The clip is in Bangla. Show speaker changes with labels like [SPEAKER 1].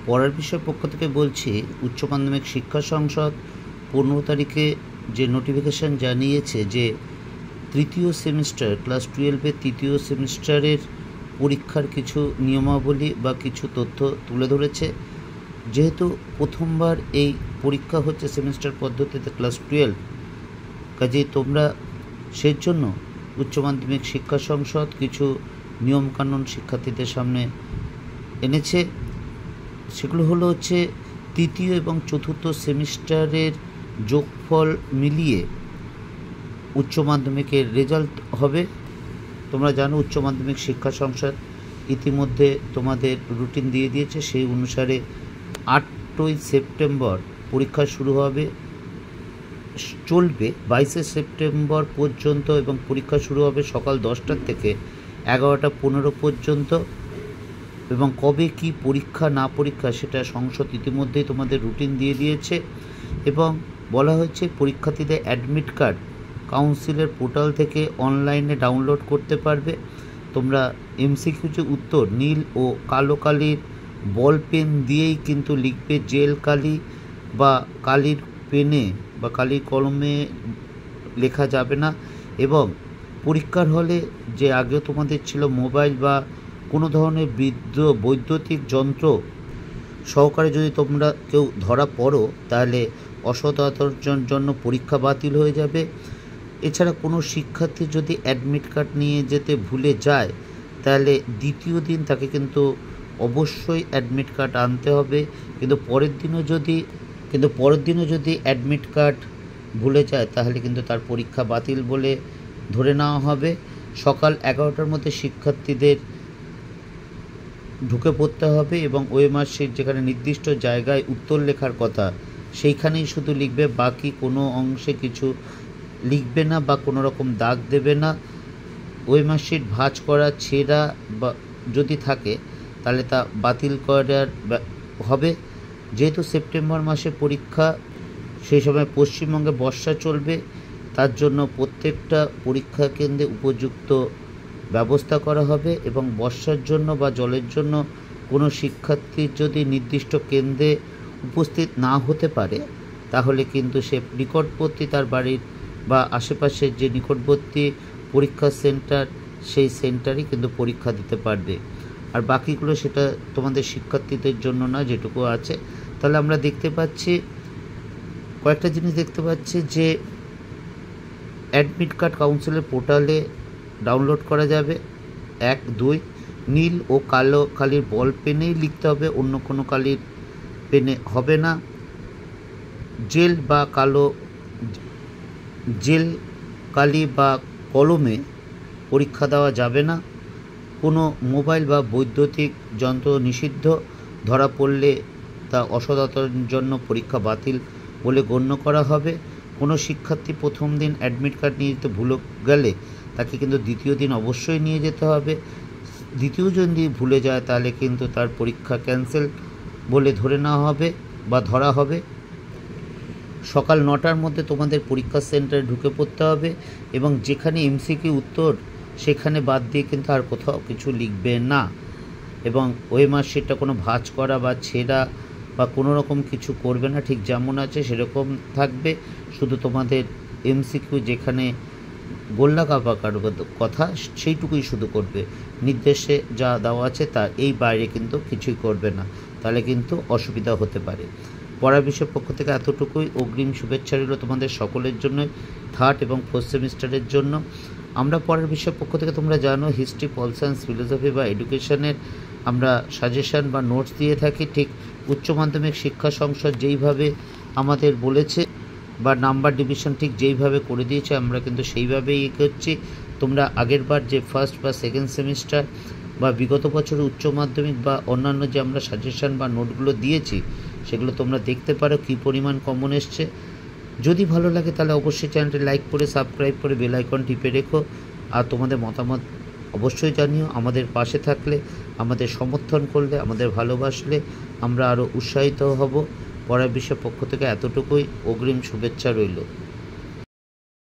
[SPEAKER 1] পড়ার বিষয় পক্ষ থেকে বলছি, উচ্চ মাধ্যমিক শিক্ষা সংসদ 15 তারিখে যে নোটিফিকেশান জানিয়েছে যে তৃতীয় সেমিস্টার ক্লাস 12-এর তৃতীয় সেমিস্টারের পরীক্ষার কিছু নিয়মাবলী বা কিছু তথ্য তুলে ধরেছে। যেহেতু প্রথমবার এই পরীক্ষা হচ্ছে সেমিস্টার পদ্ধতিতে ক্লাস 12, কাজেই তোমরা সেই জন্য উচ্চ মাধ্যমিক শিক্ষা সংসদ কিছু নিয়মকানুন শিক্ষার্থীদের সামনে এনেছে। সেগুলো হচ্ছে তৃতীয় এবং চতুর্থ সেমিস্টারের যোগফল মিলিয়ে উচ্চ মাধ্যমিকের রেজাল্ট হবে। তোমরা জানো উচ্চ মাধ্যমিক শিক্ষা সংসদ ইতিমধ্যে তোমাদের রুটিন দিয়ে দিয়েছে, সেই অনুসারে 8ই সেপ্টেম্বর পরীক্ষা শুরু হবে, চলবে 22শে সেপ্টেম্বর পর্যন্ত এবং পরীক্ষা শুরু হবে সকাল 10টা থেকে 11টা 15 পর্যন্ত। এবং কবে কি পরীক্ষা না পরীক্ষা সেটা সংসদ ইতিমধ্যেই তোমাদের রুটিন দিয়ে দিয়েছে। এবং বলা হয়েছে পরীক্ষার্থীদের অ্যাডমিট কার্ড কাউন্সিলের পোর্টাল থেকে অনলাইনে ডাউনলোড করতে পারবে। তোমরা এমসিকিউ যে উত্তর নীল ও কালো কালির বল পেন দিয়েই কিন্তু লিখবে, জেল কালি বা কালির পেনে বা কালির কলমে লেখা যাবে না। এবং পরীক্ষার হলে যে আগে তোমাদের ছিল মোবাইল বা কোনো ধরনের বৈদ্যুতিক যন্ত্র সহকারে যদি তোমরা কেউ ধরা পড়ো তাহলে অসদাচরণের জন্য পরীক্ষা বাতিল হয়ে যাবে। এছাড়া কোনো শিক্ষার্থী যদি অ্যাডমিট কার্ড নিয়ে যেতে ভুলে যায় তাহলে দ্বিতীয় দিন তাকে কিন্তু অবশ্যই অ্যাডমিট কার্ড আনতে হবে। কিন্তু পরের দিনও যদি অ্যাডমিট কার্ড ভুলে যায় তাহলে কিন্তু তার পরীক্ষা বাতিল বলে ধরে নেওয়া হবে। সকাল 11টার মধ্যে শিক্ষার্থীদের ঢুকে পড়তে হবে এবং ওএমআর শিট যেখানে নির্দিষ্ট জায়গায় উত্তর লেখার কথা সেইখানেই শুধু লিখবে, বাকি কোনো অংশে কিছু লিখবে না বা কোনো রকম দাগ দেবে না। ওএমআর শিট ভাঁজ করা, ছেঁড়া বা যদি থাকে তাহলে তা বাতিল করার হবে। যেহেতু সেপ্টেম্বর মাসে পরীক্ষা, সেই সময় পশ্চিমবঙ্গে বর্ষা চলবে, তার জন্য প্রত্যেকটা পরীক্ষা কেন্দ্রে উপযুক্ত ব্যবস্থা করা হবে। এবং বর্ষার জন্য বা জলের জন্য কোনো শিক্ষার্থীর যদি নির্দিষ্ট কেন্দ্রে উপস্থিত না হতে পারে তাহলে কিন্তু সে নিকটবর্তী তার বাড়ির বা আশেপাশের যে নিকটবর্তী পরীক্ষা সেন্টার সেই সেন্টারই কিন্তু পরীক্ষা দিতে পারবে। আর বাকিগুলো সেটা তোমাদের শিক্ষার্থীদের জন্য না, যেটুকু আছে। তাহলে আমরা দেখতে পাচ্ছি কয়েকটা জিনিস দেখতে পাচ্ছি যে অ্যাডমিট কার্ড কাউন্সিলের পোর্টালে ডাউনলোড করা যাবে। 1, 2 নীল ও কালো কালির বল পেনেই লিখতে হবে, অন্য কোনো কালির পেনে হবে না। জেল কালি বা কলমে পরীক্ষা দেওয়া যাবে না। কোনো মোবাইল বা বৈদ্যুতিক যন্ত্র নিষিদ্ধ, ধরা পড়লে তা অসদাচরণের জন্য পরীক্ষা বাতিল বলে গণ্য করা হবে। কোনো শিক্ষার্থী প্রথম দিন অ্যাডমিট কার্ড নিয়ে যেতে ভুলে গেলে তাকে কিন্তু দ্বিতীয় দিন অবশ্যই নিয়ে যেতে হবে। দ্বিতীয় যদি ভুলে যায় তাহলে কিন্তু তার পরীক্ষা ক্যান্সেল বলে ধরে নেওয়া হবে বা ধরা হবে। সকাল 9টার মধ্যে তোমাদের পরীক্ষা সেন্টারে ঢুকে পড়তে হবে এবং যেখানে এমসিকিউ উত্তর সেখানে বাদ দিয়ে কিন্তু আর কোথাও কিছু লিখবে না। এবং ওএমআর শিটটা কোনো ভাঁজ করা বা ছেঁড়া বা কোনো রকম কিছু করবে না, ঠিক যেমন আছে সেরকম থাকবে। শুধু তোমাদের এমসিকিউ যেখানে গোল্লা কাপাকার কথা সেইটুকুই শুধু করবে, নির্দেশে যা দেওয়া আছে তার এই বাইরে কিন্তু কিছুই করবে না, তাহলে কিন্তু অসুবিধা হতে পারে। পড়ার বিষয়ের পক্ষ থেকে এতটুকুই। অগ্রিম শুভেচ্ছা রইল তোমাদের সকলের জন্য, 3rd এবং 4th সেমিস্টারের জন্য। আমরা পড়ার বিষয়ের পক্ষ থেকে তোমরা জানো হিস্ট্রি, পল সায়েন্স, ফিলোসফি বা এডুকেশনের আমরা সাজেশন বা নোটস দিয়ে থাকি। ঠিক উচ্চ মাধ্যমিক শিক্ষা সংসদ যেইভাবে আমাদের বলেছে বা নাম্বার ডিভিশন ঠিক যেইভাবে করে দিয়েছে আমরা কিন্তু সেইভাবেই এগোচ্ছি। তোমরা আগেরবার যে 1st বা 2nd সেমিস্টার বা বিগত বছরে উচ্চ মাধ্যমিক বা অন্যান্য যে আমরা সাজেশন বা নোটগুলো দিয়েছি সেগুলো তোমরা দেখতে পারো কী পরিমাণ কমন এসছে। যদি ভালো লাগে তাহলে অবশ্যই চ্যানেলটি লাইক করে সাবস্ক্রাইব করে বেল আইকন টিপে রেখো। আর তোমাদের মতামত অবশ্যই জানিও। আমাদের পাশে থাকলে, আমাদের সমর্থন করলে, আমাদের ভালোবাসলে আমরা আরও উৎসাহিত হব। পড়ার বিষয়ের পক্ষ থেকে এতটুকুই। অগ্রিম শুভেচ্ছা রইল।